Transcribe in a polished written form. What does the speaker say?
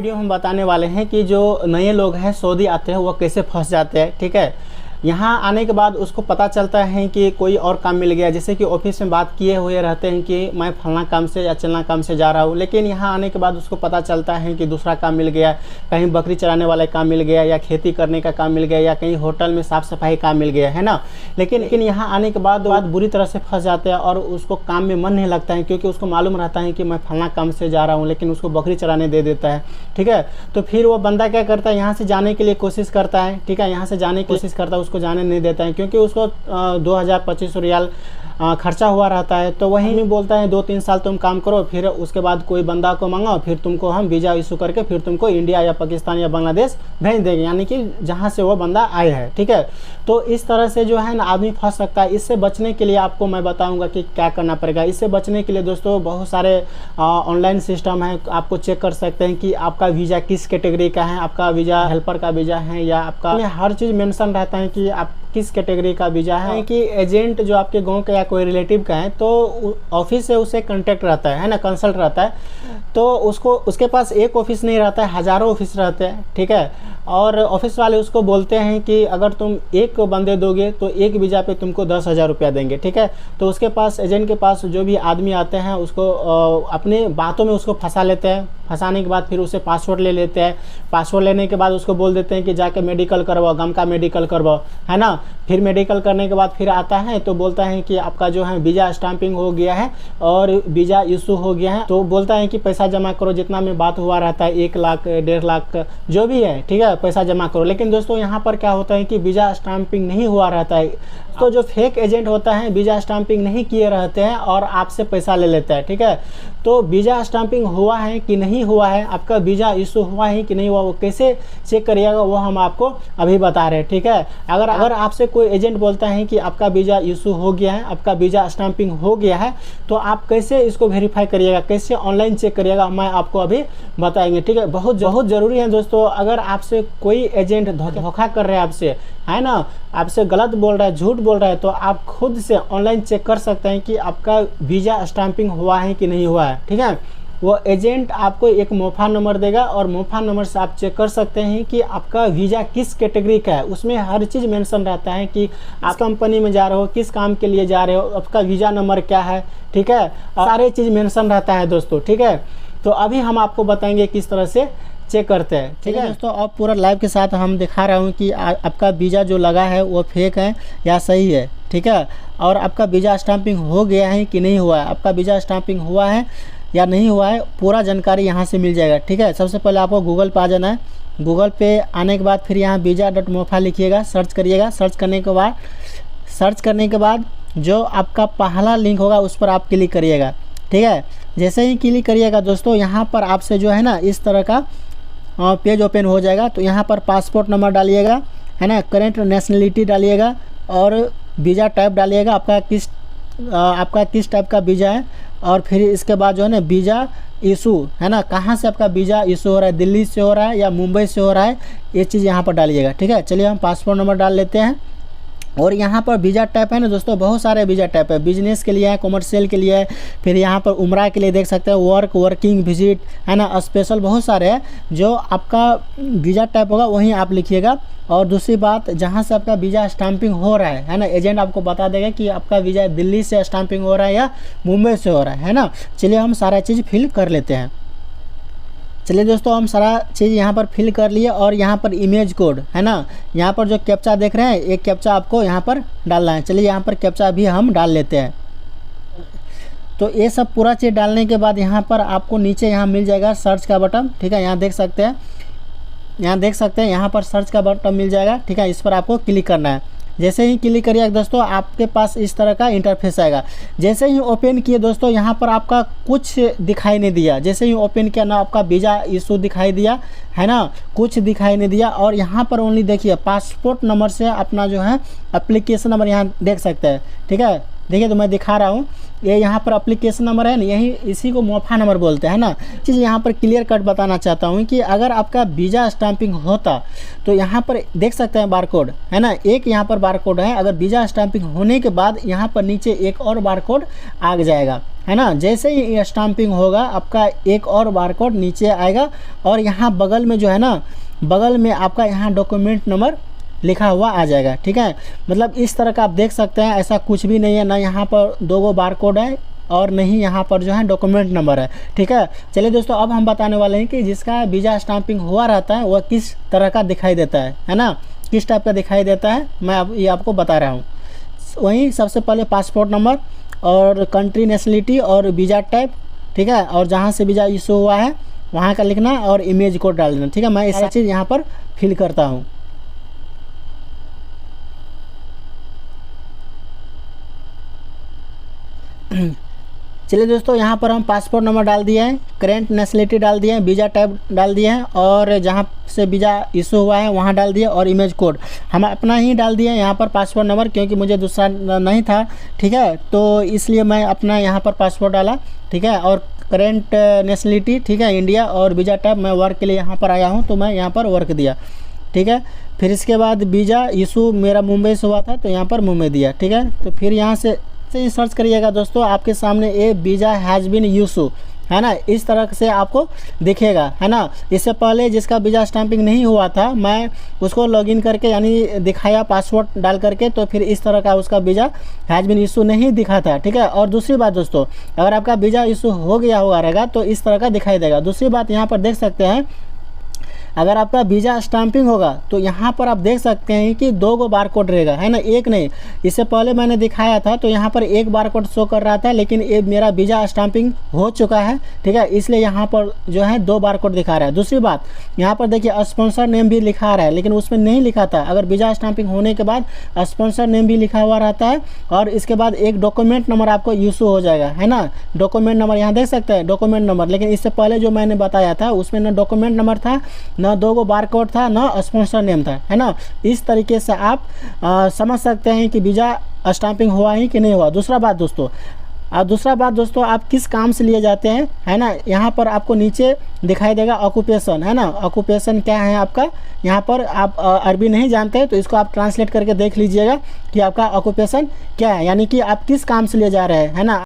Video हम बताने वाले हैं कि जो नए लोग हैं सऊदी आते हैं वो कैसे फंस जाते हैं। ठीक है, यहाँ आने के बाद उसको पता चलता है कि कोई और काम मिल गया, जैसे कि ऑफिस में बात किए हुए रहते हैं कि मैं फलना काम से या चलना काम से जा रहा हूँ, लेकिन यहाँ आने के बाद उसको पता चलता है कि दूसरा काम मिल गया, कहीं बकरी चराने वाला काम मिल गया, या खेती करने का काम मिल गया, या कहीं होटल में साफ़ सफाई काम मिल गया है ना। लेकिन यहाँ आने के बाद बुरी तरह से फंस जाते हैं और उसको काम में मन नहीं लगता है, क्योंकि उसको मालूम रहता है कि मैं फलना काम से जा रहा हूँ, लेकिन उसको बकरी चराने दे देता है। ठीक है, तो फिर वो बंदा क्या करता है, यहाँ से जाने के लिए कोशिश करता है। ठीक है, यहाँ से जाने की कोशिश करता है, उसको जाने नहीं देता है, क्योंकि उसको 2000-2500 रियाल खर्चा हुआ रहता है। तो वही नहीं बोलता है 2-3 साल तुम काम करो, फिर उसके बाद कोई बंदा को मंगाओ, फिर तुमको हम वीज़ा इशू करके फिर तुमको इंडिया या पाकिस्तान या बांग्लादेश भेज देंगे, यानी कि जहाँ से वो बंदा आए है। ठीक है, तो इस तरह से जो है ना आदमी फंस सकता है। इससे बचने के लिए आपको मैं बताऊँगा कि क्या करना पड़ेगा। इससे बचने के लिए दोस्तों बहुत सारे ऑनलाइन सिस्टम है, आपको चेक कर सकते हैं कि आपका वीज़ा किस कैटेगरी का है, आपका वीज़ा हेल्पर का वीज़ा है, या आपका हर चीज़ मेंशन रहता है कि आप किस कैटेगरी का वीज़ा है। कि एजेंट जो आपके गांव का या कोई रिलेटिव का है तो ऑफिस से उसे कांटेक्ट रहता है ना, कंसल्ट रहता है, तो उसके पास एक ऑफिस नहीं रहता है, हज़ारों ऑफिस रहते हैं। ठीक है, और ऑफिस वाले उसको बोलते हैं कि अगर तुम एक बंदे दोगे तो एक वीज़ा पे तुमको 10,000 रुपया देंगे। ठीक है, तो उसके पास एजेंट के पास जो भी आदमी आते हैं उसको अपने बातों में उसको फंसा लेते हैं। फंसाने के बाद फिर उसे पासवर्ड ले लेते हैं। पासवर्ड लेने के बाद उसको बोल देते हैं कि जाके मेडिकल करवाओ, गम का मेडिकल करवाओ, है ना। फिर मेडिकल करने के बाद फिर आता है तो बोलता है कि आपका जो है वीज़ा स्टाम्पिंग हो गया है और वीज़ा इशू हो गया है। तो बोलता है कि पैसा जमा करो, जितना में बात हुआ रहता है 1 लाख 1.5 लाख जो भी है, ठीक है, पैसा जमा करो। लेकिन दोस्तों यहाँ पर क्या होता है कि वीज़ा स्टाम्पिंग नहीं हुआ रहता है। तो जो फेक एजेंट होता है वीज़ा स्टाम्पिंग नहीं किए रहते हैं और आपसे पैसा ले लेता है। ठीक है, तो वीज़ा स्टाम्पिंग हुआ है कि नहीं हुआ है, आपका वीज़ा इशू हुआ है कि नहीं हुआ, वो कैसे चेक करिएगा वो हम आपको अभी बता रहे हैं। ठीक है, अगर आपसे कोई एजेंट बोलता है कि आपका वीज़ा इशू हो गया है, आपका वीज़ा स्टाम्पिंग हो गया है, तो आप कैसे इसको वेरीफाई करिएगा, कैसे ऑनलाइन चेक करिएगा, मैं आपको अभी बताएंगे। ठीक है, बहुत ज़रूरी है दोस्तों। अगर आपसे कोई एजेंट धोखा कर रहे हैं आपसे, है ना, आपसे गलत बोल रहा है, झूठ बोल रहा है, तो आप खुद से ऑनलाइन चेक कर सकते हैं कि आपका वीज़ा स्टाम्पिंग हुआ है कि नहीं हुआ है। ठीक है, वो एजेंट आपको एक मोफा नंबर देगा और मोफा नंबर से आप चेक कर सकते हैं कि आपका वीज़ा किस कैटेगरी का है। उसमें हर चीज़ मेंशन रहता है कि आप कंपनी में जा रहे हो, किस काम के लिए जा रहे हो, आपका वीज़ा नंबर क्या है। ठीक है, सारे चीज़ मेंशन रहता है दोस्तों। ठीक है, तो अभी हम आपको बताएंगे किस तरह से चेक करते हैं। ठीक है दोस्तों, अब पूरा लाइव के साथ हम दिखा रहा हूँ कि आपका वीज़ा जो लगा है वो फेक है या सही है। ठीक है, और आपका वीज़ा स्टाम्पिंग हो गया है कि नहीं हुआ है, आपका वीज़ा स्टाम्पिंग हुआ है या नहीं हुआ है, पूरा जानकारी यहाँ से मिल जाएगा। ठीक है, सबसे पहले आपको गूगल पे आ जाना है। गूगल पे आने के बाद फिर यहाँ वीज़ा.मोफा लिखिएगा, सर्च करिएगा। सर्च करने के बाद जो आपका पहला लिंक होगा उस पर आप क्लिक करिएगा। ठीक है, जैसे ही क्लिक करिएगा दोस्तों यहाँ पर आपसे जो है ना इस तरह का पेज ओपन हो जाएगा। तो यहाँ पर पासपोर्ट नंबर डालिएगा, है ना, करेंट नेशनलिटी डालिएगा और वीज़ा टाइप डालिएगा, आपका किस टाइप का वीज़ा है। और फिर इसके बाद जो है ना वीज़ा इशू, है ना, कहाँ से आपका वीज़ा इशू हो रहा है, दिल्ली से हो रहा है या मुंबई से हो रहा है, ये चीज़ यहाँ पर डालिएगा। ठीक है, चलिए हम पासपोर्ट नंबर डाल लेते हैं। और यहाँ पर वीज़ा टाइप है ना दोस्तों, बहुत सारे वीज़ा टाइप है, बिजनेस के लिए है, कॉमर्शियल के लिए है, फिर यहाँ पर उम्रा के लिए देख सकते हैं, वर्किंग विजिट, है ना, स्पेशल, बहुत सारे हैं। जो आपका वीज़ा टाइप होगा वहीं आप लिखिएगा। और दूसरी बात, जहाँ से आपका वीज़ा स्टाम्पिंग हो रहा है ना, एजेंट आपको बता देगा कि आपका वीज़ा दिल्ली से स्टाम्पिंग हो रहा है या मुंबई से हो रहा है ना। चलिए हम सारा चीज़ फिल कर लेते हैं। चलिए दोस्तों, हम सारा चीज़ यहाँ पर फिल कर लिए और यहाँ पर इमेज कोड, है ना, यहाँ पर जो कैप्चा देख रहे हैं एक कैप्चा आपको यहाँ पर डालना है। चलिए यहाँ पर कैप्चा भी हम डाल लेते हैं। तो ये सब पूरा चीज़ डालने के बाद यहाँ पर आपको नीचे यहाँ मिल जाएगा सर्च का बटन। ठीक है, यहाँ देख सकते हैं, यहाँ पर सर्च का बटन मिल जाएगा। ठीक है, इस पर आपको क्लिक करना है। जैसे ही क्लिक करिए दोस्तों आपके पास इस तरह का इंटरफेस आएगा। जैसे ही ओपन किए दोस्तों यहाँ पर आपका कुछ दिखाई नहीं दिया। जैसे ही ओपन किया ना आपका वीज़ा इशू दिखाई दिया, है ना, कुछ दिखाई नहीं दिया। और यहाँ पर ओनली देखिए पासपोर्ट नंबर से अपना जो है एप्लीकेशन नंबर यहाँ देख सकते हैं। ठीक है, देखिए तो मैं दिखा रहा हूँ, ये यहाँ पर एप्लीकेशन नंबर है ना, यही इसी को मोफा नंबर बोलते हैं ना। चीज़ यहाँ पर क्लियर कट बताना चाहता हूँ कि अगर आपका वीज़ा स्टाम्पिंग होता तो यहाँ पर देख सकते हैं बारकोड, है ना, एक यहाँ पर बारकोड है। अगर वीज़ा स्टाम्पिंग होने के बाद यहाँ पर नीचे एक और बारकोड आ जाएगा, है ना। जैसे ही स्टाम्पिंग होगा आपका एक और बारकोड नीचे आएगा और यहाँ बगल में जो है ना, बगल में आपका यहाँ डॉक्यूमेंट नंबर लिखा हुआ आ जाएगा, ठीक है। मतलब इस तरह का आप देख सकते हैं, ऐसा कुछ भी नहीं है, ना यहाँ पर 2 बारकोड है और नहीं यहाँ पर जो है डॉक्यूमेंट नंबर है, ठीक है। चलिए दोस्तों, अब हम बताने वाले हैं कि जिसका वीज़ा स्टाम्पिंग हुआ रहता है वह किस तरह का दिखाई देता है ना, किस टाइप का दिखाई देता है, मैं अब ये आपको बता रहा हूँ। वहीं सबसे पहले पासपोर्ट नंबर और कंट्री नेशनलिटी और वीज़ा टाइप, ठीक है, और जहाँ से वीज़ा इशू हुआ है वहाँ का लिखना और इमेज कोड डाल देना, ठीक है। मैं ये चीज़ यहाँ पर फिल करता हूँ। चलिए दोस्तों, यहाँ पर हम पासपोर्ट नंबर डाल दिए हैं, करेंट नेशनलिटी डाल दिए हैं, वीज़ा टाइप डाल दिए हैं और जहाँ से वीज़ा इशू हुआ है वहाँ डाल दिए और इमेज कोड हम अपना ही डाल दिए यहाँ पर पासपोर्ट नंबर, क्योंकि मुझे दूसरा नहीं था, ठीक है, तो इसलिए मैं अपना यहाँ पर पासपोर्ट डाला, ठीक है। और करेंट नेशनलिटी, ठीक है, इंडिया, और वीज़ा टाइप मैं वर्क के लिए यहाँ पर आया हूँ तो मैं यहाँ पर वर्क दिया, ठीक है। फिर इसके बाद वीज़ा इशू मेरा मुंबई से हुआ था तो यहाँ पर मुंबई दिया, ठीक है। तो फिर यहाँ से सर्च करिएगा दोस्तों, आपके सामने ये वीज़ा हैज़ बीन इशू, है ना, इस तरह से आपको दिखेगा, है ना। इससे पहले जिसका वीज़ा स्टैंपिंग नहीं हुआ था, मैं उसको लॉगिन करके यानी दिखाया पासवर्ड डाल करके, तो फिर इस तरह का उसका वीज़ा हैज़ बीन इशू नहीं दिखा था, ठीक है। और दूसरी बात दोस्तों, अगर आपका वीज़ा इशू हो गया हुआ रहेगा तो इस तरह का दिखाई देगा। दूसरी बात यहाँ पर देख सकते हैं, अगर आपका वीज़ा स्टैंपिंग होगा तो यहाँ पर आप देख सकते हैं कि 2 बारकोड रहेगा, है ना, एक नहीं। इससे पहले मैंने दिखाया था तो यहाँ पर 1 बारकोड शो कर रहा था, लेकिन ये मेरा वीज़ा स्टैंपिंग हो चुका है, ठीक है, इसलिए यहाँ पर जो है 2 बारकोड दिखा रहा है। दूसरी बात, यहाँ पर देखिए स्पॉन्सर नेम भी लिखा रहा है, लेकिन उसमें नहीं लिखा था। अगर वीज़ा स्टैंपिंग होने के बाद स्पॉन्सर नेम भी लिखा हुआ रहता है और इसके बाद एक डॉक्यूमेंट नंबर आपको इशू हो जाएगा, है ना। डॉक्यूमेंट नंबर यहाँ देख सकते हैं, डॉक्यूमेंट नंबर, लेकिन इससे पहले जो मैंने बताया था उसमें ना डॉक्यूमेंट नंबर था, ना 2 बारकोड था, ना स्पॉन्सर नेम था, है ना। इस तरीके से आप समझ सकते हैं कि वीज़ा स्टैंपिंग हुआ है कि नहीं हुआ। दूसरा बात दोस्तों, आप किस काम से लिए जाते हैं, है ना, यहाँ पर आपको नीचे दिखाई देगा ऑक्यूपेशन, है ना। ऑक्यूपेशन क्या है आपका, यहाँ पर आप अरबी नहीं जानते हैं तो इसको आप ट्रांसलेट करके देख लीजिएगा कि आपका ऑक्यूपेशन क्या है, यानी कि आप किस काम से लिए जा रहे हैं, है ना।